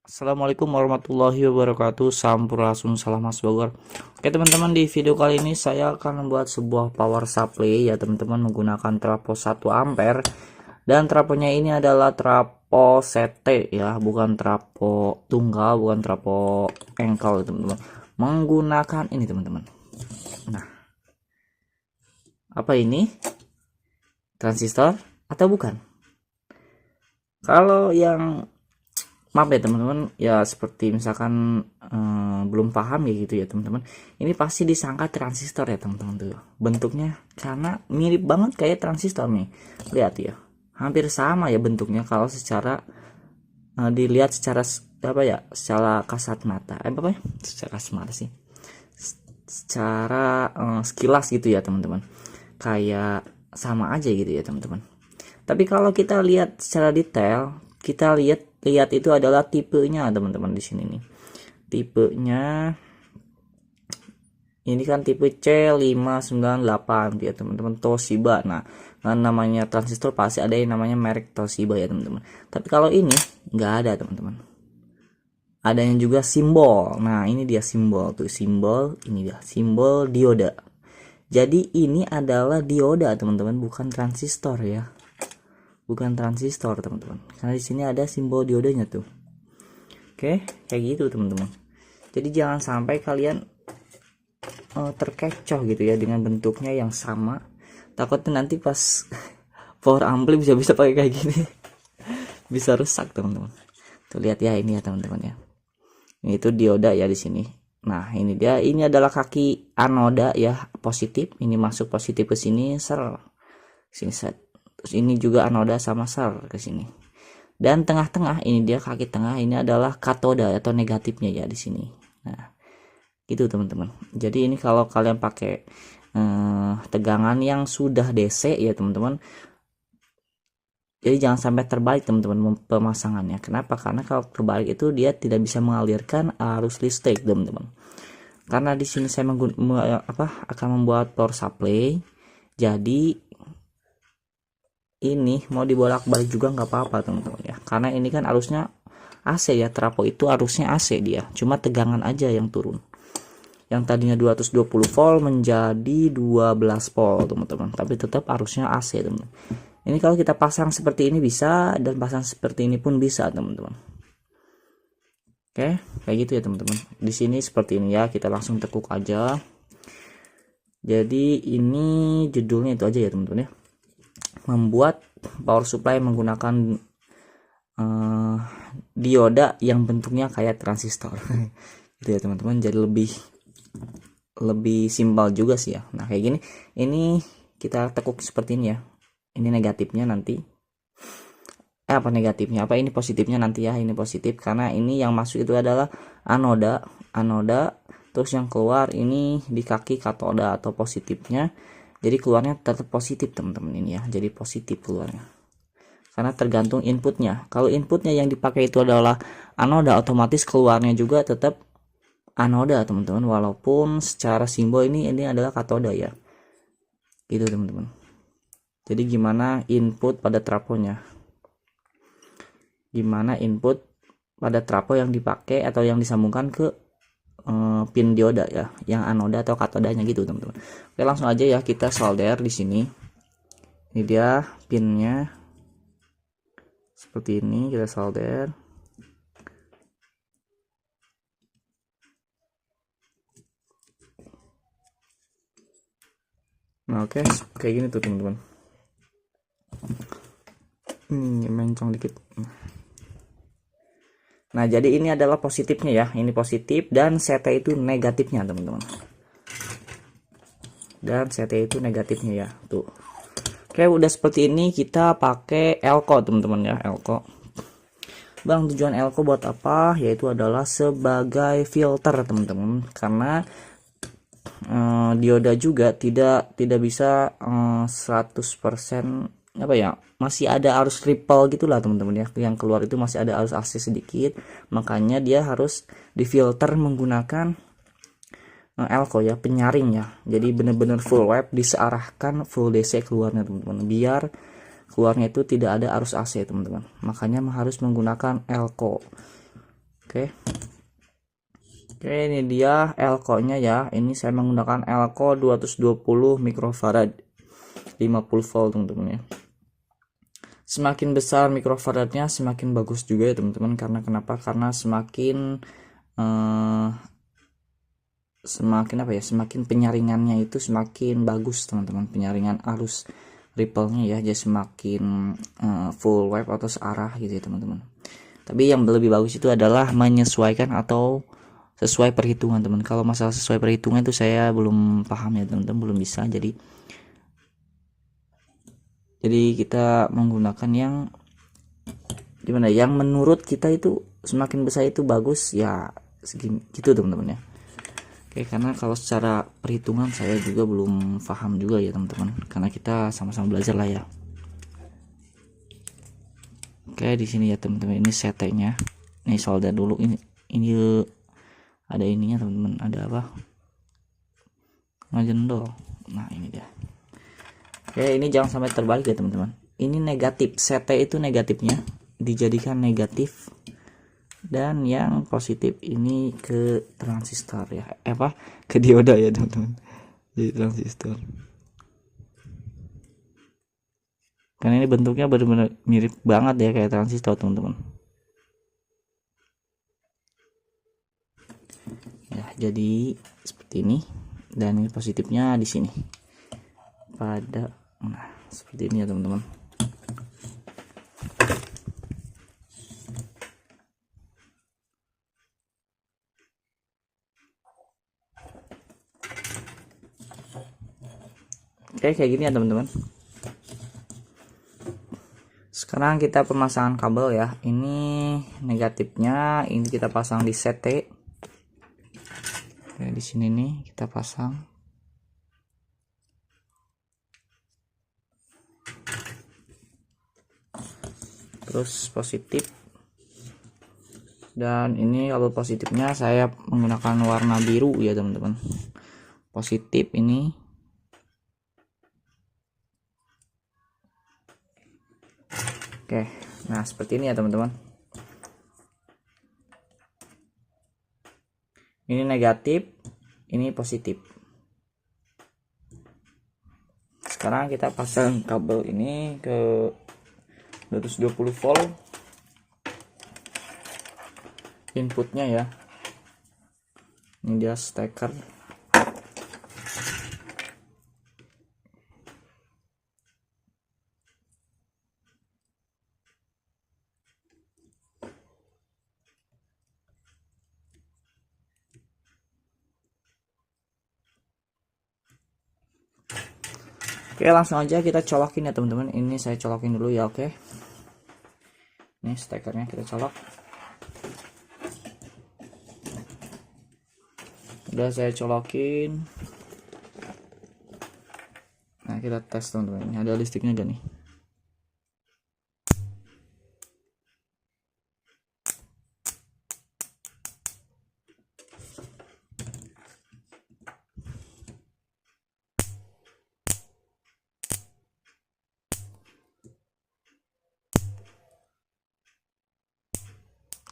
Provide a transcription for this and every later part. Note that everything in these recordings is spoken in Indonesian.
Assalamualaikum warahmatullahi wabarakatuh. Sampurasun, salam mas Bogor. Oke teman-teman, di video kali ini saya akan membuat sebuah power supply ya teman-teman, menggunakan trafo 1 ampere. Dan trafonya ini adalah trafo CT ya, bukan trafo tunggal, bukan trafo engkel teman-teman. Menggunakan ini teman-teman. Nah, apa ini? Transistor atau bukan? Kalau yang maaf ya teman-teman, ya seperti misalkan belum paham ya gitu ya teman-teman, ini pasti disangka transistor ya teman-teman tuh bentuknya, karena mirip banget kayak transistor nih, lihat ya, hampir sama ya bentuknya kalau secara dilihat secara apa ya, secara kasat mata, apa ya, secara kasat mata sih, secara sekilas gitu ya teman-teman, kayak sama aja gitu ya teman-teman. Tapi kalau kita lihat secara detail, kita lihat itu adalah tipenya teman-teman. Di sini nih tipenya, ini kan tipe C598 ya teman-teman, Toshiba. Nah, namanya transistor pasti ada yang namanya merek Toshiba ya teman-teman. Tapi kalau ini nggak ada teman-teman, adanya juga simbol. Nah, ini dia simbol tuh, simbol ini dia, simbol dioda. Jadi ini adalah dioda teman-teman, bukan transistor ya, bukan transistor teman-teman, karena di sini ada simbol diodanya tuh. Oke, kayak gitu teman-teman. Jadi jangan sampai kalian terkecoh gitu ya dengan bentuknya yang sama, takutnya nanti pas power ampli bisa pakai kayak gini. Bisa rusak teman-teman. Tuh lihat ya, ini ya teman-teman ya, ini itu dioda ya di sini. Nah, ini dia, ini adalah kaki anoda ya, positif, ini masuk positif ke sini, sini set. Terus ini juga anoda sama ke sini. Dan tengah-tengah ini dia, kaki tengah ini adalah katoda atau negatifnya ya di sini. Nah, gitu teman-teman. Jadi ini kalau kalian pakai tegangan yang sudah DC ya teman-teman. Jadi jangan sampai terbalik teman-teman pemasangannya. Kenapa? Karena kalau terbalik itu dia tidak bisa mengalirkan arus listrik teman-teman. Karena di sini saya akan membuat power supply. Jadi ini mau dibolak-balik juga nggak apa-apa teman-teman ya, karena ini kan arusnya AC ya, trafo itu arusnya AC, dia cuma tegangan aja yang turun, yang tadinya 220 volt menjadi 12 volt teman-teman, tapi tetap arusnya AC teman-teman. Ini kalau kita pasang seperti ini bisa, dan pasang seperti ini pun bisa teman-teman. Oke, kayak gitu ya teman-teman. Di sini seperti ini ya, kita langsung tekuk aja. Jadi ini judulnya itu aja ya teman-teman ya, membuat power supply menggunakan dioda yang bentuknya kayak transistor. Gitu ya teman-teman, jadi lebih simpel juga sih ya. Nah, kayak gini, ini kita tekuk seperti ini ya, ini negatifnya nanti, apa negatifnya, apa ini positifnya nanti ya, ini positif karena ini yang masuk itu adalah anoda, terus yang keluar ini di kaki katoda atau positifnya. Jadi keluarnya tetap positif teman-teman ini ya, jadi positif keluarnya, karena tergantung inputnya. Kalau inputnya yang dipakai itu adalah anoda, otomatis keluarnya juga tetap anoda teman-teman, walaupun secara simbol ini adalah katoda ya, gitu teman-teman. Jadi gimana input pada trafonya, gimana input pada trafo yang dipakai atau yang disambungkan ke pin dioda ya, yang anoda atau katodanya gitu teman-teman. Oke, langsung aja ya kita solder di sini. Ini dia pinnya, seperti ini kita solder. Nah, oke, kayak gini tuh teman-teman. Ini mencong dikit. Nah, jadi ini adalah positifnya ya, ini positif, dan CT itu negatifnya teman-teman, dan CT itu negatifnya ya tuh. Oke, udah seperti ini, kita pakai elko teman-teman ya, elko. Bang, tujuan elko buat apa? Yaitu adalah sebagai filter teman-teman, karena dioda juga tidak bisa 100% apa ya, masih ada arus ripple gitulah teman-teman ya, yang keluar itu masih ada arus AC sedikit, makanya dia harus difilter menggunakan elko ya, penyaring ya. Jadi benar-benar full wave disearahkan full DC keluarnya teman-teman, biar keluarnya itu tidak ada arus AC teman-teman, makanya harus menggunakan elko. Oke. Oke, ini dia elko-nya ya. Ini saya menggunakan elko 220 mikrofarad 50 volt teman-teman ya. Semakin besar mikrofaradnya semakin bagus juga ya teman-teman, karena kenapa? Karena semakin semakin apa ya, semakin penyaringannya itu semakin bagus teman-teman, penyaringan arus ripple-nya ya, jadi semakin full wave atau searah gitu ya teman-teman. Tapi yang lebih bagus itu adalah menyesuaikan atau sesuai perhitungan teman. Kalau masalah sesuai perhitungan itu saya belum paham ya teman-teman, belum bisa. Jadi kita menggunakan yang gimana, yang menurut kita itu semakin besar itu bagus ya, segini gitu teman-teman ya. Oke, karena kalau secara perhitungan saya juga belum paham juga ya teman-teman, karena kita sama-sama belajar lah ya. Oke, di sini ya teman-teman, ini CT-nya. Nih solder dulu, ini ada ininya teman-teman, ada apa? Ngejendol. Nah, ini dia. Oke, ini jangan sampai terbalik ya teman-teman. Ini negatif, CT itu negatifnya dijadikan negatif, dan yang positif ini ke transistor ya, ke dioda ya teman-teman, jadi transistor. Karena ini bentuknya benar-benar mirip banget ya kayak transistor teman-teman ya. Jadi seperti ini, dan ini positifnya di sini pada, nah seperti ini ya teman-teman. Oke, kayak gini ya teman-teman. Sekarang kita pemasangan kabel ya. Ini negatifnya, ini kita pasang di CT. Oke, di sini nih kita pasang. Terus positif. Dan ini kabel positifnya saya menggunakan warna biru ya teman-teman. Positif ini. Oke, nah seperti ini ya teman-teman. Ini negatif, ini positif. Sekarang kita pasang kabel ini ke 220 volt inputnya ya. Ini dia steker. Oke, langsung aja kita colokin ya teman-teman. Ini saya colokin dulu ya. Oke, ini stekernya kita colok. Udah saya colokin. Nah, kita tes teman-teman, ini ada listriknya gak nih?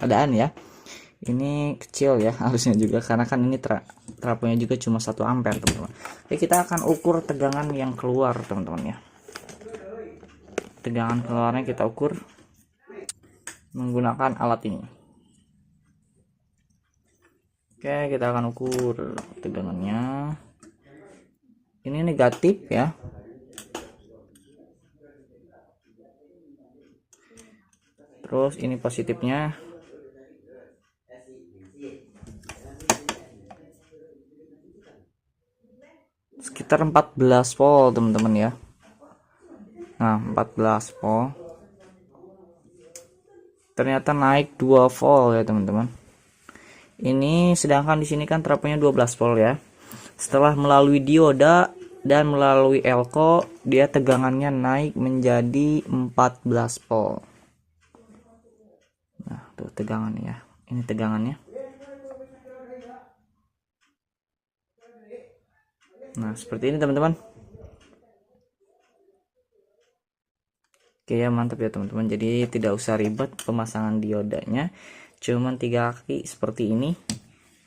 Adaan ya, ini kecil ya harusnya juga, karena kan ini trafonya juga cuma 1 ampere teman-teman. Oke, kita akan ukur tegangan yang keluar teman-teman ya. Tegangan keluarnya kita ukur menggunakan alat ini. Oke, kita akan ukur tegangannya. Ini negatif ya. Terus ini positifnya. Sekitar 14 volt teman-teman ya. Nah, 14 volt. Ternyata naik 2 volt ya teman-teman. Ini sedangkan di sini kan trafonya 12 volt ya. Setelah melalui dioda dan melalui elko, dia tegangannya naik menjadi 14 volt. Nah, tuh tegangannya ya. Ini tegangannya. Nah, seperti ini teman-teman. Oke ya, mantap ya teman-teman. Jadi tidak usah ribet pemasangan diodanya. cuman 3 kaki seperti ini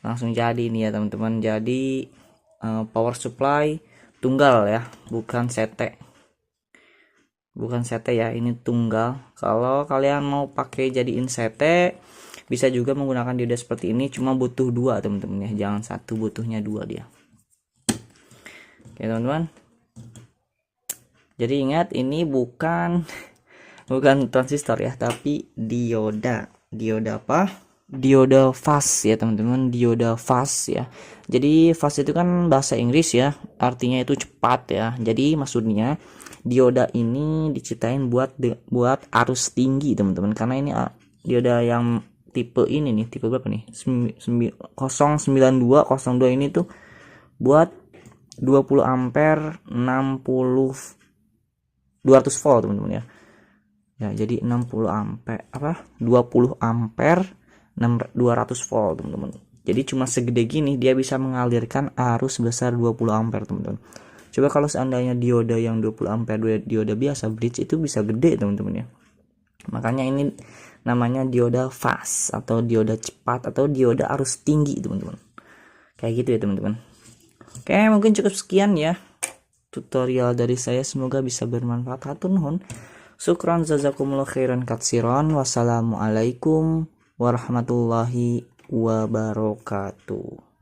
langsung jadi ini ya teman-teman. Jadi power supply tunggal ya, bukan CT ya, ini tunggal. Kalau kalian mau pakai jadiin CT bisa juga menggunakan dioda seperti ini, cuma butuh 2 teman-teman ya, jangan 1, butuhnya 2 dia. Oke teman-teman, jadi ingat ini bukan transistor ya, tapi dioda apa, dioda fast ya teman-teman, dioda fast ya. Jadi fast itu kan bahasa Inggris ya, artinya itu cepat ya. Jadi maksudnya dioda ini diciptain buat arus tinggi teman-teman, karena ini dioda yang tipe ini nih, tipe berapa nih, 09202 ini tuh buat 20 ampere 200 volt teman-teman ya. Ya, jadi 60 ampere 20 ampere 200 volt teman-teman. Jadi cuma segede gini dia bisa mengalirkan arus sebesar 20 ampere teman-teman. Coba kalau seandainya dioda yang 20 ampere dioda biasa bridge itu bisa gede teman-teman ya. Makanya ini namanya dioda fast atau dioda cepat atau dioda arus tinggi teman-teman. Kayak gitu ya teman-teman. Oke, mungkin cukup sekian ya tutorial dari saya, semoga bisa bermanfaat. Hatur nuhun. Syukran jazakumullah khairan katsiran. Wassalamualaikum warahmatullahi wabarakatuh.